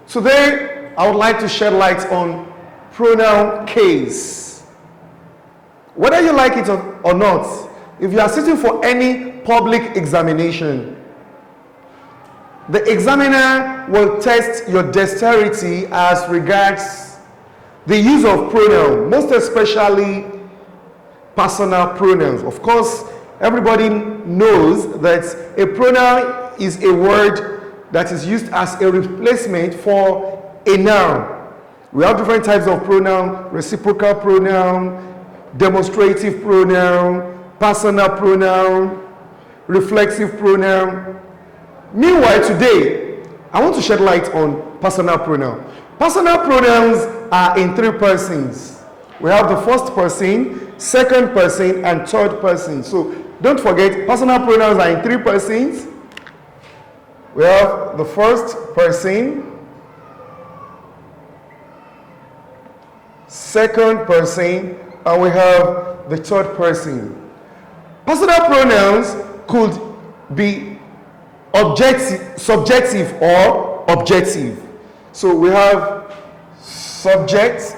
Today, I would like to shed light on pronoun case. Whether you like it or not, if you are sitting for any public examination, the examiner will test your dexterity as regards the use of pronoun, most especially personal pronouns. Of course, everybody knows that a pronoun is a word that is used as a replacement for a noun. We have different types of pronoun: reciprocal pronoun, demonstrative pronoun, personal pronoun, reflexive pronoun. Meanwhile, today, I want to shed light on personal pronoun. Personal pronouns are in three persons. We have the first person, second person, and third person. So don't forget, personal pronouns are in three persons. We have the first person, second person, and we have the third person. Personal pronouns could be subjective or objective. So we have subject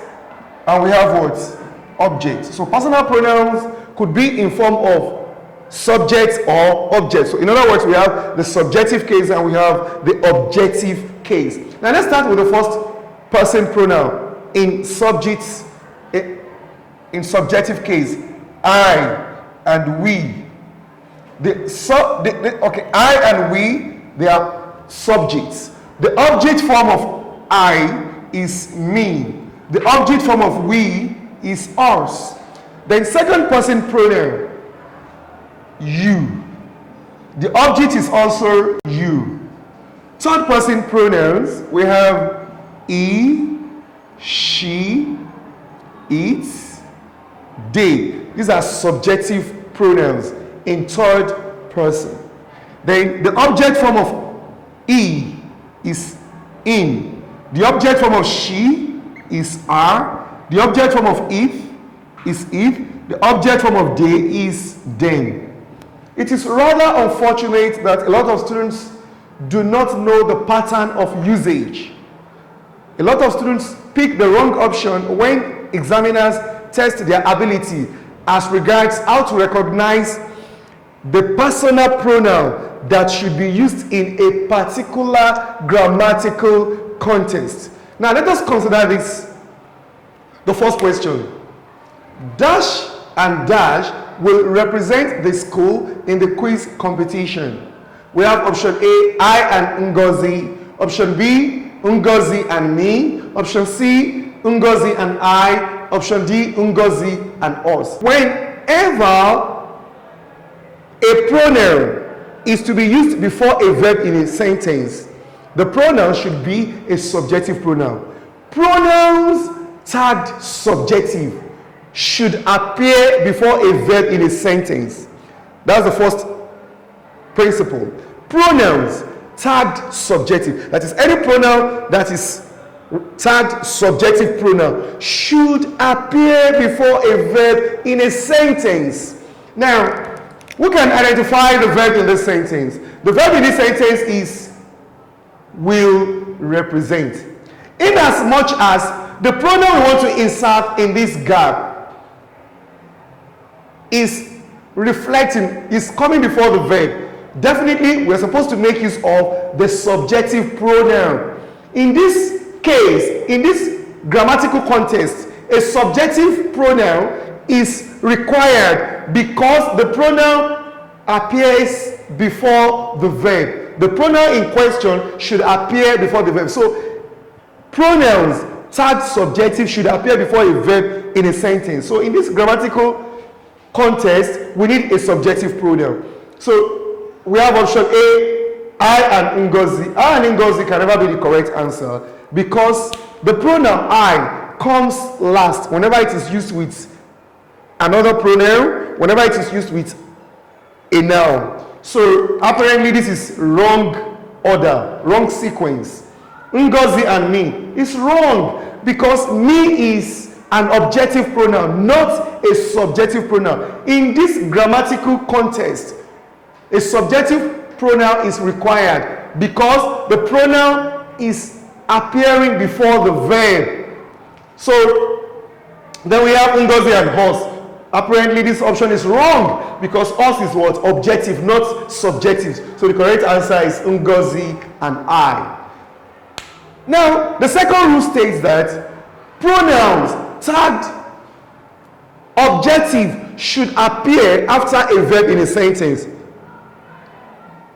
and we have what? Object. So personal pronouns could be in form of subject or object. So in other words, we have the subjective case and we have the objective case. Now let's start with the first person pronoun in subjective case. I and we. I and we, they are subjects. The object form of I is me. The object form of we is us. Then second person pronoun, you. The object is also you. Third person pronouns, we have he, she, it, they. These are subjective pronouns in third person. Then the object form of he is in. The object form of she is are. The object form of it is it. The object form of they is them. It is rather unfortunate that a lot of students do not know the pattern of usage. A lot of students pick the wrong option when examiners test their ability as regards how to recognize the personal pronoun that should be used in a particular grammatical context. Now let us consider this. The first question. Dash and dash will represent the school in the quiz competition. We have option A, I and Ngozi. Option B, Ngozi and me. Option C, Ngozi and I. Option D, Ngozi and us. Whenever a pronoun is to be used before a verb in a sentence, the pronoun should be a subjective pronoun. Pronouns tagged subjective should appear before a verb in a sentence. That's the first principle. Pronouns tagged subjective, that is, any pronoun that is tagged subjective pronoun should appear before a verb in a sentence. Now, who can identify the verb in this sentence? The verb in this sentence is will represent. In as much as the pronoun we want to insert in this gap is reflecting, is coming before the verb, definitely we're supposed to make use of the subjective pronoun. In this case, in this grammatical context, a subjective pronoun is required because the pronoun appears before the verb. The pronoun in question should appear before the verb. So pronouns tagged subjective should appear before a verb in a sentence. So in this grammatical context, we need a subjective pronoun. So we have option A, I and Ngozi. I and Ngozi can never be the correct answer because the pronoun I comes last whenever it is used with another pronoun, whenever it is used with a noun. So apparently this is wrong order, wrong sequence. Ngozi and me is wrong because me is an objective pronoun, not a subjective pronoun. In this grammatical context, a subjective pronoun is required because the pronoun is appearing before the verb. So then we have Ngozi and us. Apparently this option is wrong because us is what? Objective, not subjective. So the correct answer is Ngozi and I. Now, the second rule states that pronouns tagged objective should appear after a verb in a sentence.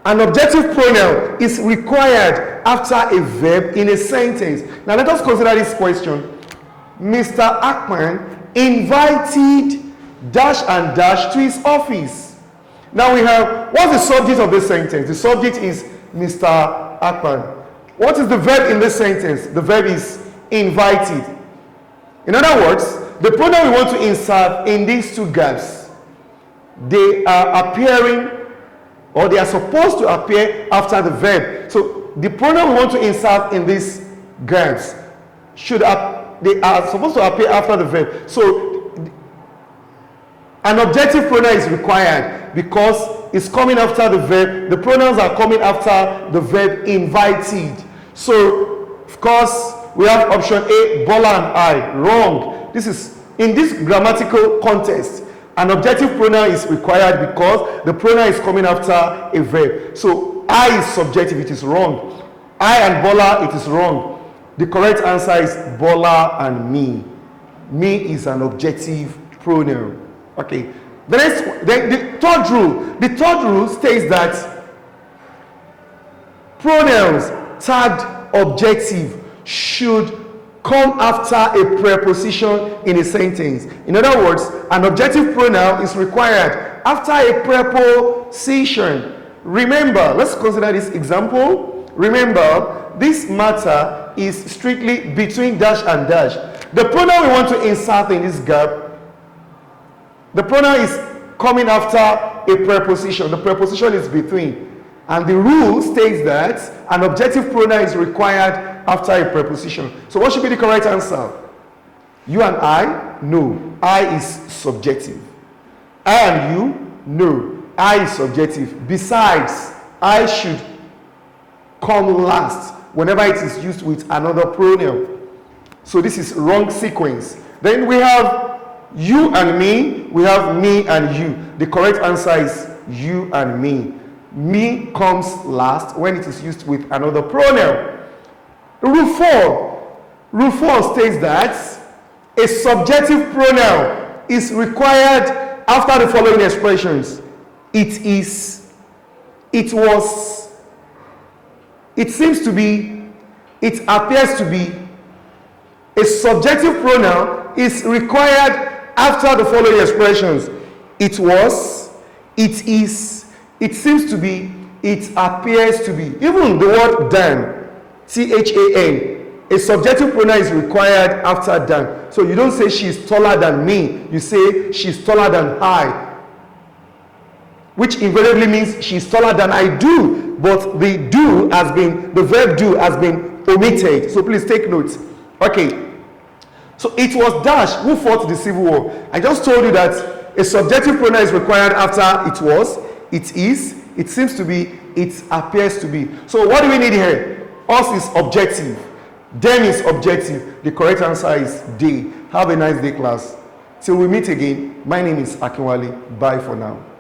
An objective pronoun is required after a verb in a sentence. Now let us consider this question. Mr. Akman invited dash and dash to his office. Now we have, what's the subject of this sentence? The subject is Mr. Akman. What is the verb in this sentence? The verb is invited. In other words, the pronoun we want to insert in these two gaps, they are appearing, or they are supposed to appear after the verb. So the pronoun we want to insert in these gaps they are supposed to appear after the verb. So an objective pronoun is required because it's coming after the verb. The pronouns are coming after the verb invited. So, of course, we have option A, Bola and I. Wrong. This is, in this grammatical context, an objective pronoun is required because the pronoun is coming after a verb. So, I is subjective. It is wrong. I and Bola, it is wrong. The correct answer is Bola and me. Me is an objective pronoun. Okay. The third rule. The third rule states that pronouns tagged objective should come after a preposition in a sentence. In other words, an objective pronoun is required after a preposition. Remember, let's consider this example. Remember, this matter is strictly between dash and dash. The pronoun we want to insert in this gap, the pronoun is coming after a preposition. The preposition is between. And the rule states that an objective pronoun is required after a preposition. So what should be the correct answer? You and I? No. I is subjective. I and you? No. I is subjective. Besides, I should come last whenever it is used with another pronoun. So this is wrong sequence. Then we have you and me, we have me and you. The correct answer is you and me. Me comes last when it is used with another pronoun. Rule 4. Rule 4 states that a subjective pronoun is required after the following expressions. It is, it was, it seems to be, it appears to be. A subjective pronoun is required after the following expressions. It was, it is, it seems to be, it appears to be. Even the word than, T-H-A-N, a subjective pronoun is required after than. So you don't say she is taller than me. You say she is taller than I, which invariably means she is taller than I do. But the do has been, the verb do has been omitted. So please take note. Okay. So it was dash who fought the civil war. I just told you that a subjective pronoun is required after it was, it is, it seems to be, it appears to be. So what do we need here? Us is objective. Them is objective. The correct answer is they. Have a nice day, class. Till we meet again, my name is Akinwale. Bye for now.